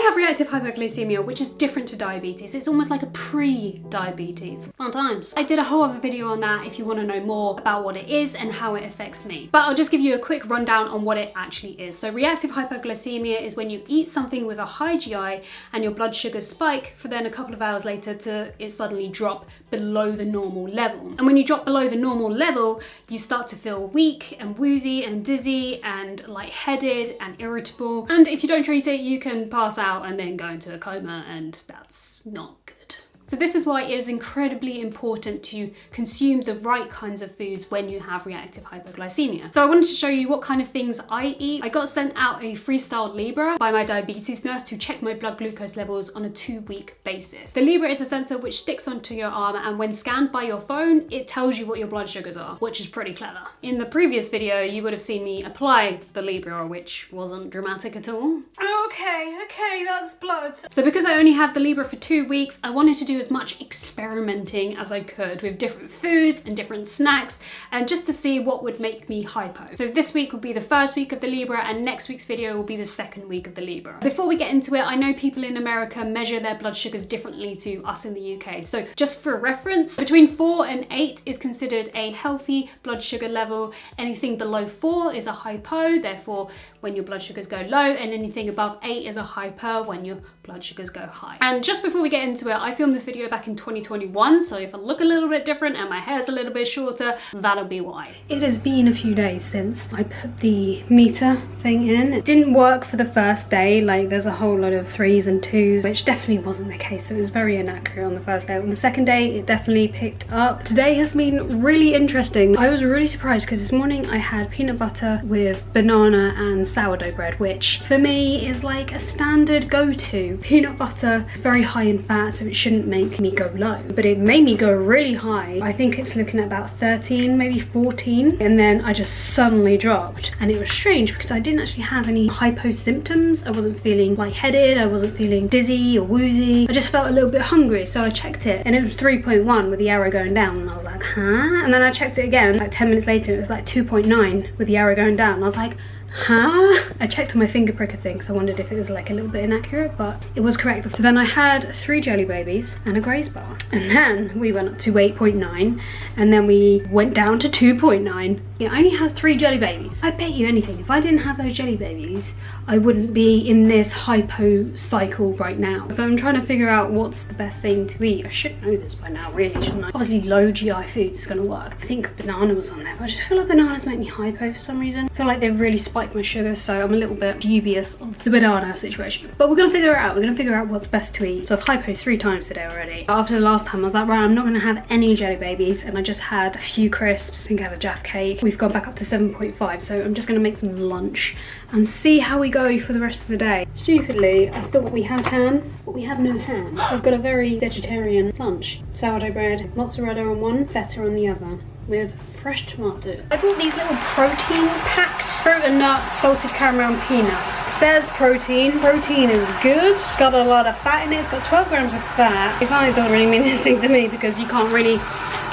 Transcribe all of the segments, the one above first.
have reactive hypoglycemia, which is different to diabetes. It's almost like a pre-diabetes. Fun times. I did a whole other video on that if you want to know more about what it is and how it affects me. But I'll just give you a quick rundown on what it actually is. So reactive hypoglycemia is when you eat something with a high GI and your blood sugars spike for then a couple of hours later to it suddenly drop below the normal level. And when you drop below the normal level, you start to feel weak and woozy and dizzy and lightheaded and irritable. And if you don't treat it, you can pass out and then go into a coma, and that's not good. So this is why it is incredibly important to consume the right kinds of foods when you have reactive hypoglycemia. So I wanted to show you what kind of things I eat. I got sent out a freestyle libre by my diabetes nurse to check my blood glucose levels on a 2-week basis. The libre is a sensor which sticks onto your arm, and when scanned by your phone, it tells you what your blood sugars are, which is pretty clever. In the previous video, you would have seen me apply the libre, which wasn't dramatic at all. Okay, that's blood. So because I only had the libre for 2 weeks, I wanted to do as much experimenting as I could with different foods and different snacks, and just to see what would make me hypo. So this week will be the first week of the libre, and next week's video will be the second week of the libre. Before we get into it, I know people in America measure their blood sugars differently to us in the UK. So just for reference, between 4 and 8 is considered a healthy blood sugar level. Anything below 4 is a hypo, therefore when your blood sugars go low, and anything above 8 is a hyper when your blood sugars go high. And just before we get into it, I filmed this video back in 2021, so if I look a little bit different and my hair's a little bit shorter, that'll be why. It has been a few days since I put the meter thing in. It didn't work for the first day, like there's a whole lot of 3s and 2s, which definitely wasn't the case, so it was very inaccurate on the first day. On the second day, it definitely picked up. Today has been really interesting. I was really surprised because this morning I had peanut butter with banana and sourdough bread, which for me is like a standard go-to. Peanut butter is very high in fat, so it shouldn't make me go low, but it made me go really high. I think it's looking at about 13, maybe 14, and then I just suddenly dropped. And it was strange because I didn't actually have any hypo symptoms. I wasn't feeling lightheaded, I wasn't feeling dizzy or woozy. I just felt a little bit hungry, so I checked it and it was 3.1 with the arrow going down, and I was like, huh? And then I checked it again like 10 minutes later, it was like 2.9 with the arrow going down, and I was like, huh? I checked on my finger pricker thing, so I wondered if it was like a little bit inaccurate, but it was correct. So then I had 3 jelly babies and a Graze bar, and then we went up to 8.9, and then we went down to 2.9. Yeah, I only had 3 jelly babies. I bet you anything, if I didn't have those jelly babies, I wouldn't be in this hypo cycle right now. So I'm trying to figure out what's the best thing to eat. I should know this by now, really, shouldn't I? Obviously low GI foods is gonna work. I think banana was on there, but I just feel like bananas make me hypo for some reason. I feel like they really spike my sugar, so I'm a little bit dubious of the banana situation. But we're gonna figure it out. We're gonna figure out what's best to eat. So I've hypoed 3 times today already. After the last time, I was like, right, I'm not gonna have any jelly babies, and I just had a few crisps. I think I had a Jaffa cake. We've gone back up to 7.5, so I'm just gonna make some lunch and see how we go for the rest of the day. Stupidly, I thought we had ham, but we have no ham. I've got a very vegetarian lunch. Sourdough bread, mozzarella on one, feta on the other, with fresh tomato. I bought these little protein packed fruit and nut salted caramel and peanuts. Says protein. Protein is good. It's got a lot of fat in it. It's got 12 grams of fat. It kind of doesn't really mean anything to me because you can't really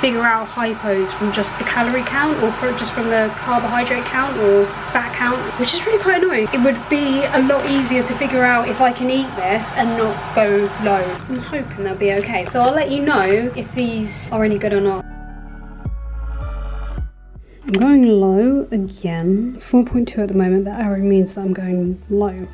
figure out hypos from just the calorie count, or just from the carbohydrate count or fat count, which is really quite annoying. It would be a lot easier to figure out if I can eat this and not go low. I'm hoping they'll be okay, so I'll let you know if these are any good or not. I'm going low again. 4.2 at the moment. That arrow means that I'm going low.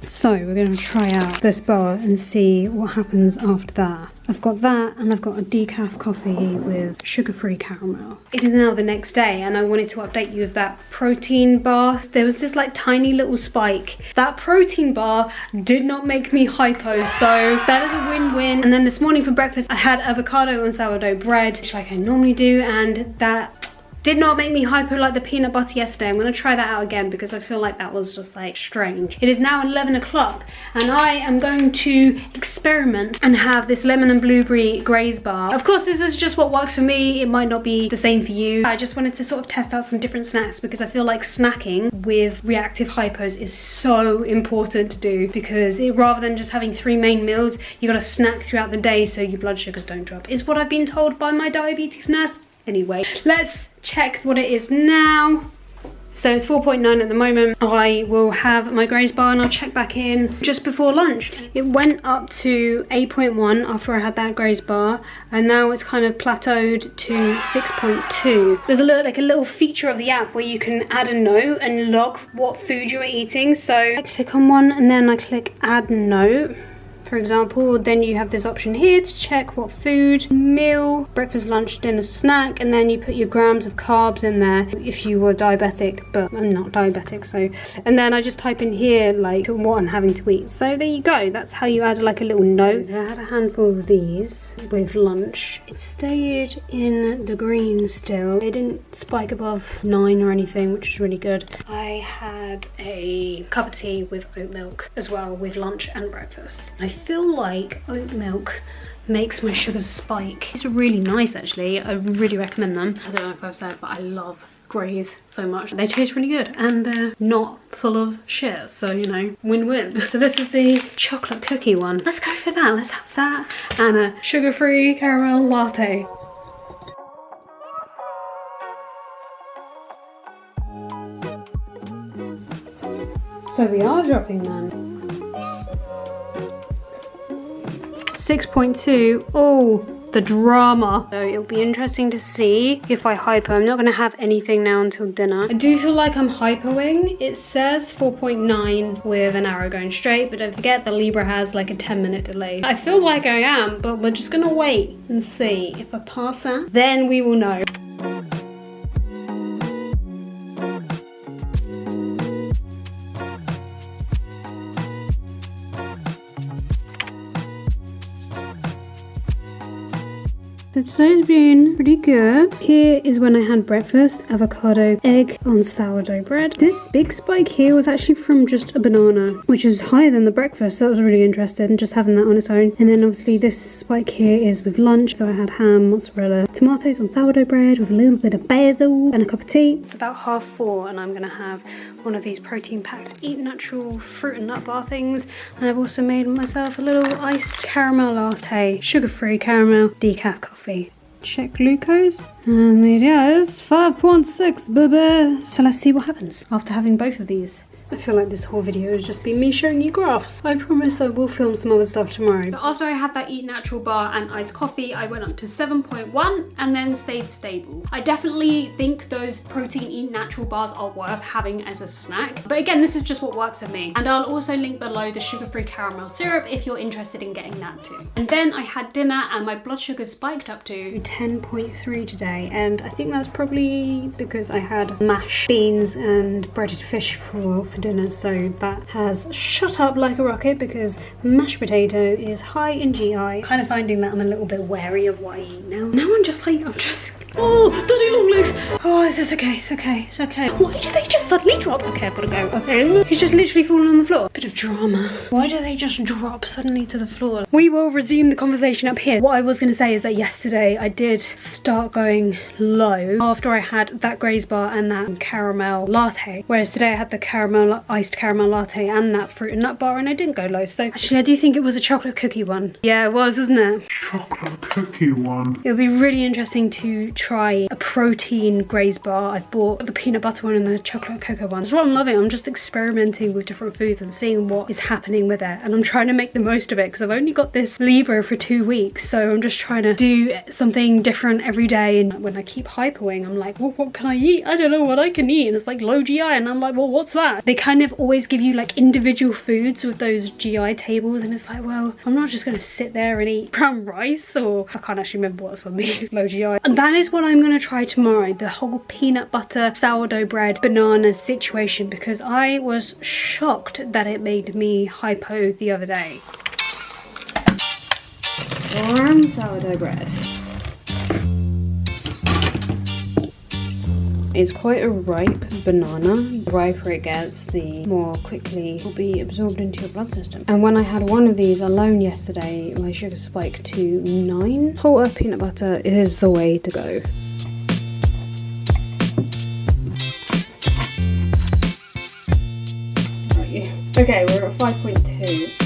So we're going to try out this bar and see what happens after that. I've got that, and I've got a decaf coffee with sugar-free caramel. It is now the next day, and I wanted to update you with that protein bar. There was this like tiny little spike. That protein bar did not make me hypo, so that is a win-win. And then this morning for breakfast, I had avocado and sourdough bread, which like I normally do, and that did not make me hypo like the peanut butter yesterday. I'm gonna try that out again because I feel like that was just like strange. It is now 11 o'clock and I am going to experiment and have this lemon and blueberry Graze bar. Of course, this is just what works for me. It might not be the same for you. I just wanted to sort of test out some different snacks because I feel like snacking with reactive hypos is so important to do, because rather than just having 3 main meals, you gotta snack throughout the day so your blood sugars don't drop, is what I've been told by my diabetes nurse. Anyway, let's check what it is now. So it's 4.9 at the moment. I will have my Graze bar and I'll check back in just before lunch. It went up to 8.1 after I had that Graze bar, and now it's kind of plateaued to 6.2. There's a little feature of the app where you can add a note and log what food you're eating. So I click on one and then I click add note. For example, then you have this option here to check what food, meal, breakfast, lunch, dinner, snack, and then you put your grams of carbs in there if you were diabetic, but I'm not diabetic, so. And then I just type in here like what I'm having to eat. So there you go, that's how you add like a little note. So I had a handful of these with lunch. It stayed in the green still. It didn't spike above 9 or anything, which is really good. I had a cup of tea with oat milk as well with lunch and breakfast. I feel like oat milk makes my sugars spike. It's really nice actually. I really recommend them. I don't know if I've said, but I love Graze so much. They taste really good and they're not full of shit, so you know, win-win. So this is the chocolate cookie one. Let's go for that. Let's have that and a sugar-free caramel latte. So we are dropping then. 6.2. Oh, the drama. So it'll be interesting to see if I hypo. I'm not going to have anything now until dinner. I do feel like I'm hypoing. It says 4.9 with an arrow going straight, but don't forget the Libre has like a 10-minute delay. I feel like I am, but we're just going to wait and see. If I pass that, then we will know. So today's been pretty good. Here is when I had breakfast, avocado, egg on sourdough bread. This big spike here was actually from just a banana, which is higher than the breakfast. So that was really interesting, just having that on its own. And then obviously this spike here is with lunch. So I had ham, mozzarella, tomatoes on sourdough bread with a little bit of basil and a cup of tea. It's about 4:30 and I'm gonna have one of these protein-packed Eat Natural fruit and nut bar things. And I've also made myself a little iced caramel latte, sugar-free caramel, decaf coffee. Check glucose, and it is 5.6, baby. So let's see what happens after having both of these. I feel like this whole video has just been me showing you graphs. I promise I will film some other stuff tomorrow. So after I had that Eat Natural bar and iced coffee, I went up to 7.1 and then stayed stable. I definitely think those protein Eat Natural bars are worth having as a snack. But again, this is just what works for me. And I'll also link below the sugar-free caramel syrup if you're interested in getting that too. And then I had dinner and my blood sugar spiked up to 10.3 today. And I think that's probably because I had mashed beans and breaded fish for dinner, so that has shot up like a rocket because mashed potato is high in GI. Kind of finding that I'm a little bit wary of what I eat now. Now I'm just oh, bloody long legs. Oh, is this okay? It's okay, it's okay. Why do they just suddenly drop? Okay, I've got to go. Okay, he's just literally fallen on the floor. Bit of drama. Why do they just drop suddenly to the floor? We will resume the conversation up here. What I was going to say is that yesterday I did start going low after I had that Graze bar and that caramel latte, whereas today I had the iced caramel latte and that fruit and nut bar and I didn't go low. So actually I do think it was a chocolate cookie one. Yeah, it was, isn't it? Chocolate cookie one. It'll be really interesting to try a protein Graze bar. I bought the peanut butter one and the chocolate cocoa one. That's what I'm loving. I'm just experimenting with different foods and seeing what is happening with it, and I'm trying to make the most of it because I've only got this Libre for 2 weeks, so I'm just trying to do something different every day. And when I keep hypoing, I'm like, well, what can I eat? I don't know what I can eat, and it's like low GI, and I'm like, well, what's that? They kind of always give you like individual foods with those GI tables, and it's like, well, I'm not just gonna sit there and eat brown rice, or I can't actually remember what's on the low GI. And that is what I'm gonna try tomorrow, the whole peanut butter sourdough bread banana situation, because I was shocked that it made me hypo the other day. Warm sourdough bread. It's quite a ripe banana. The riper it gets, the more quickly it will be absorbed into your blood system. And when I had one of these alone yesterday, my sugar spiked to 9. Whole earth peanut butter is the way to go. Okay, we're at 5.2.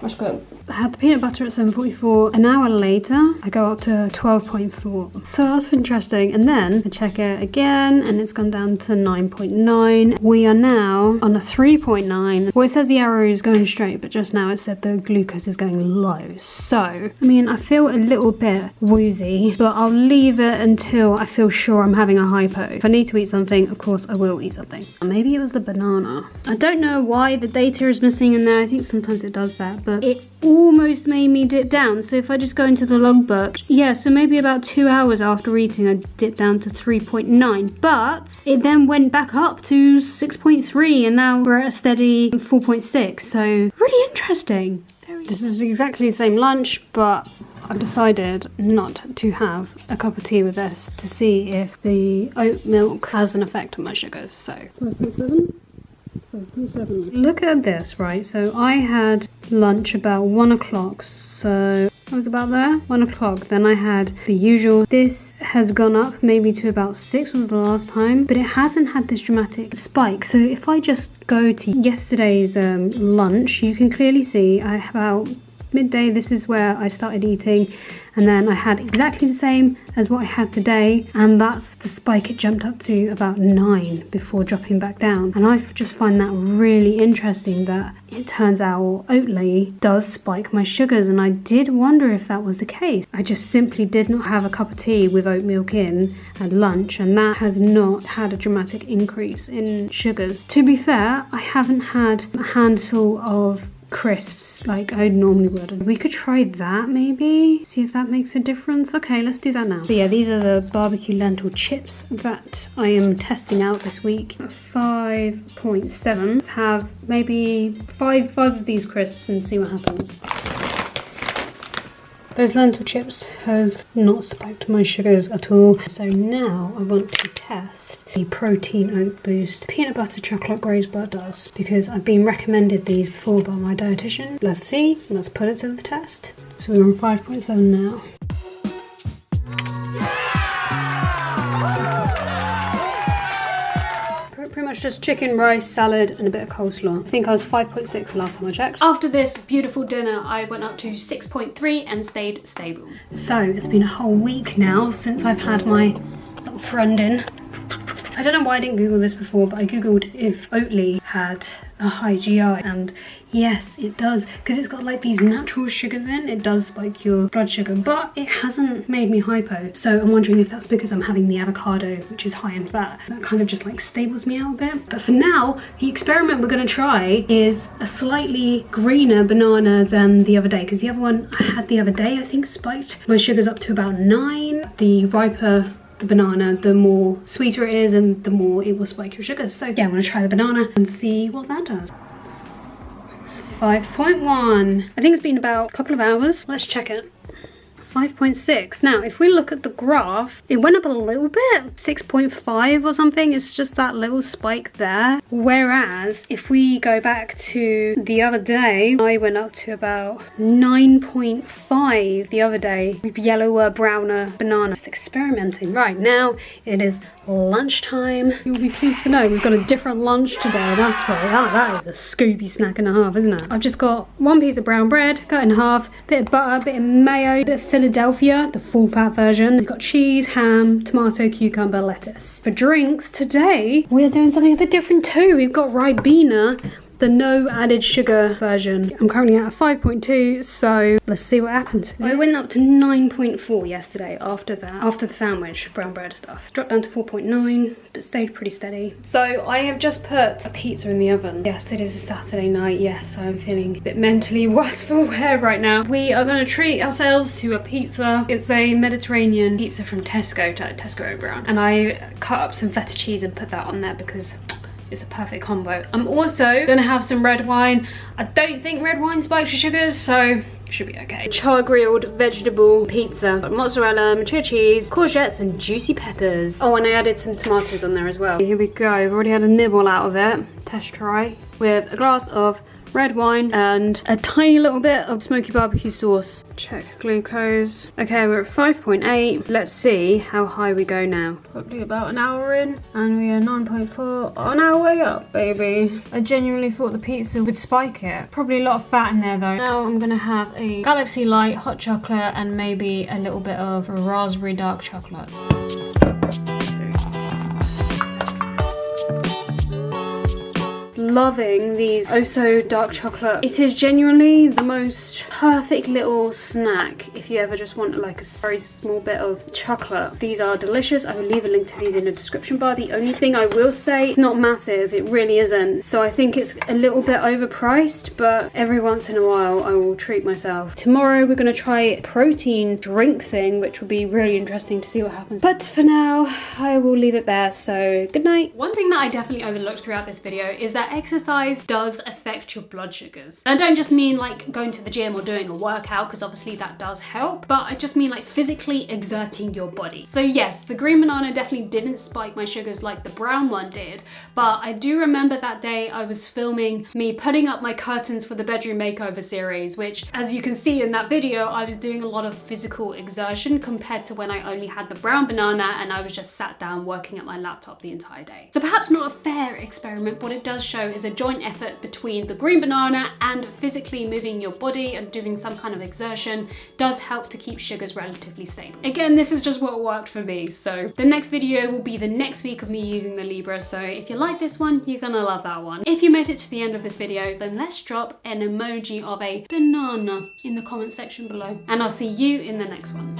Let's go. I had the peanut butter at 7:44. An hour later, I go up to 12.4. So that's interesting. And then I check it again and it's gone down to 9.9. We are now on a 3.9. Well, it says the arrow is going straight, but just now it said the glucose is going low. So, I mean, I feel a little bit woozy, but I'll leave it until I feel sure I'm having a hypo. If I need to eat something, of course I will eat something. Maybe it was the banana. I don't know why the data is missing in there. I think sometimes it does that, but it almost made me dip down. So if I just go into the logbook, yeah, so maybe about 2 hours after eating, I dipped down to 3.9, but it then went back up to 6.3 and now we're at a steady 4.6. So really interesting. This is exactly the same lunch, but I've decided not to have a cup of tea with this to see if the oat milk has an effect on my sugars. So 5.7. Look at this, right? So I had lunch about 1 o'clock, so I was about there, 1 o'clock. Then I had the usual. This has gone up maybe to about 6 was the last time, but it hasn't had this dramatic spike. So if I just go to yesterday's lunch, you can clearly see about midday, this is where I started eating, and then I had exactly the same as what I had today, and that's the spike. It jumped up to about 9 before dropping back down, and I just find that really interesting that it turns out Oatly does spike my sugars, and I did wonder if that was the case. I just simply did not have a cup of tea with oat milk in at lunch, and that has not had a dramatic increase in sugars. To be fair, I haven't had a handful of crisps like I normally would. We could try that maybe, see if that makes a difference. Okay, let's do that now. So yeah, these are the barbecue lentil chips that I am testing out this week. 5.7. Let's have maybe five of these crisps and see what happens. Those lentil chips have not spiked my sugars at all. So now I want to test the protein oat boost peanut butter chocolate graze does, because I've been recommended these before by my dietitian. Let's see, let's put it to the test. So we're on 5.7 now. Pretty much just chicken, rice, salad and a bit of coleslaw. I think I was 5.6 the last time I checked. After this beautiful dinner, I went up to 6.3 and stayed stable. So it's been a whole week now since I've had my little friend in. I don't know why I didn't Google this before, but I Googled if Oatly had a high GI, and yes, it does, because it's got like these natural sugars in. It does spike your blood sugar, but it hasn't made me hypo. So I'm wondering if that's because I'm having the avocado, which is high in fat. That kind of just like stables me out a bit. But for now, the experiment we're gonna try is a slightly greener banana than the other day, because the other one I had the other day, I think, spiked my sugars up to about 9. The riper the banana, the more sweeter it is and the more it will spike your sugars. So yeah, I'm gonna try the banana and see what that does. 5.1. I think it's been about a couple of hours. Let's check it. 5.6. Now, if we look at the graph, it went up a little bit, 6.5 or something. It's just that little spike there. Whereas, if we go back to the other day, I went up to about 9.5 the other day. Yellower, browner banana. Just experimenting. Right, now it is lunchtime. You'll be pleased to know we've got a different lunch today. That's right, that is a Scooby snack and a half, isn't it? I've just got one piece of brown bread, cut in half, bit of butter, bit of mayo, bit of Philadelphia, the full fat version. We've got cheese, ham, tomato, cucumber, lettuce. For drinks today, we're doing something a bit different too. We've got Ribena, the no added sugar version. I'm currently at a 5.2, so let's see what happens. I went up to 9.4 yesterday after the sandwich, brown bread stuff. Dropped down to 4.9, but stayed pretty steady. So I have just put a pizza in the oven. Yes, it is a Saturday night. Yes, I'm feeling a bit mentally worse for wear right now. We are gonna treat ourselves to a pizza. It's a Mediterranean pizza from Tesco, Tesco Oberon. And I cut up some feta cheese and put that on there because it's a perfect combo. I'm also gonna have some red wine. I don't think red wine spikes your sugars, so should be okay. Char grilled vegetable pizza, mozzarella, mature cheese, courgettes and juicy peppers. Oh, and I added some tomatoes on there as well. Here we go, I've already had a nibble out of it. Test try with a glass of red wine, and a tiny little bit of smoky barbecue sauce. Check glucose. Okay, we're at 5.8. Let's see how high we go now. Probably about an hour in, and we are 9.4 on our way up, baby. I genuinely thought the pizza would spike it. Probably a lot of fat in there though. Now I'm gonna have a Galaxy Light hot chocolate and maybe a little bit of raspberry dark chocolate. Loving these Oso dark chocolate. It is genuinely the most perfect little snack if you ever just want like a very small bit of chocolate. These are delicious. I will leave a link to these in the description bar. The only thing I will say, it's not massive, it really isn't. So I think it's a little bit overpriced, but every once in a while I will treat myself. Tomorrow we're gonna try a protein drink thing, which will be really interesting to see what happens. But for now, I will leave it there, so good night. One thing that I definitely overlooked throughout this video is that exercise does affect your blood sugars. And I don't just mean like going to the gym or doing a workout, because obviously that does help, but I just mean like physically exerting your body. So yes, the green banana definitely didn't spike my sugars like the brown one did, but I do remember that day I was filming me putting up my curtains for the bedroom makeover series, which as you can see in that video, I was doing a lot of physical exertion compared to when I only had the brown banana and I was just sat down working at my laptop the entire day. So perhaps not a fair experiment, but what it does show is a joint effort between the green banana and physically moving your body and doing some kind of exertion does help to keep sugars relatively stable. Again, this is just what worked for me. So the next video will be the next week of me using the Libre. So if you like this one, you're gonna love that one. If you made it to the end of this video, then let's drop an emoji of a banana in the comment section below. And I'll see you in the next one.